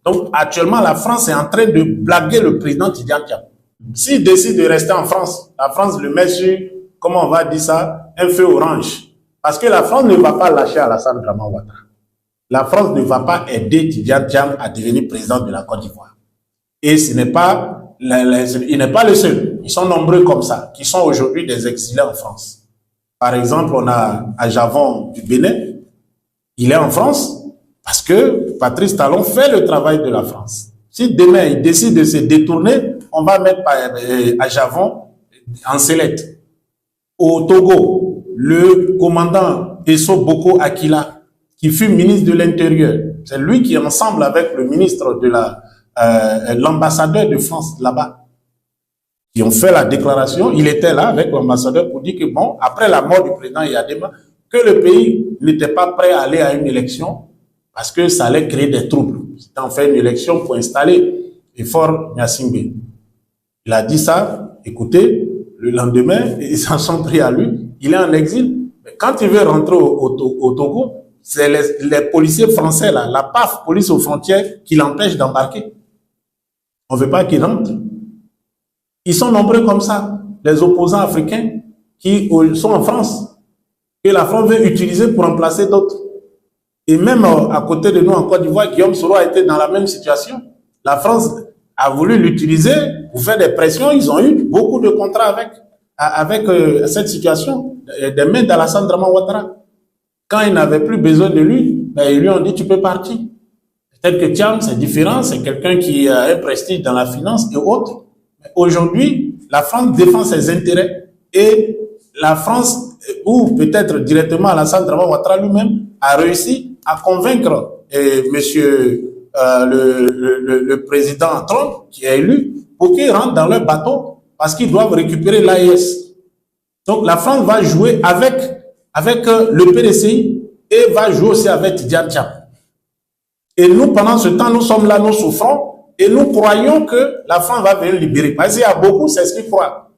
Donc, actuellement, la France est en train de blaguer le président Tidjane Thiam. S'il décide de rester en France, la France le met sur, comment on va dire ça, un feu orange. Parce que la France ne va pas lâcher Alassane Dramane Ouattara. La France ne va pas aider Tidjane Thiam à devenir président de la Côte d'Ivoire. Et ce n'est pas, il n'est pas le seul. Ils sont nombreux comme ça, qui sont aujourd'hui des exilés en France. Par exemple, on a Aljavon du Bénin. Il est en France parce que Patrice Talon fait le travail de la France. Si demain il décide de se détourner, on va mettre Aljavon en sellette. Au Togo, le commandant Eso Boko Akila, qui fut ministre de l'Intérieur, c'est lui qui, ensemble avec le ministre de l'ambassadeur de France là-bas, qui ont fait la déclaration, il était là avec l'ambassadeur pour dire que bon, après la mort du président Yadema, que le pays n'était pas prêt à aller à une élection parce que ça allait créer des troubles. C'était en fait une élection pour installer le fort Gnassingbé. Il a dit ça, écoutez, le lendemain, ils s'en sont pris à lui, il est en exil. Mais quand il veut rentrer au Togo, c'est les policiers français, là, la PAF, police aux frontières, qui l'empêchent d'embarquer. On ne veut pas qu'il rentre. Ils sont nombreux comme ça, les opposants africains qui sont en France, que la France veut utiliser pour remplacer d'autres. Et même à côté de nous, en Côte d'Ivoire, Guillaume Soro a été dans la même situation. La France a voulu l'utiliser pour faire des pressions. Ils ont eu beaucoup de contrats avec cette situation, des mains d'Alassane Dramane Ouattara. Quand ils n'avaient plus besoin de lui, ben, ils lui ont dit tu peux partir. Peut-être que Thiam, c'est différent, c'est quelqu'un qui a un prestige dans la finance et autres. Aujourd'hui, la France défend ses intérêts et la France, ou peut-être directement Alassane Dramane Ouattara lui-même, a réussi à convaincre le président Trump, qui est élu, pour qu'il rentre dans leur bateau parce qu'ils doivent récupérer l'AES. Donc la France va jouer avec le PDCI et va jouer aussi avec Tidjane Thiam. Et nous, pendant ce temps, nous sommes là, nous souffrons et nous croyons que la France va venir libérer. Parce qu'il y a beaucoup, c'est ce qu'ils croient.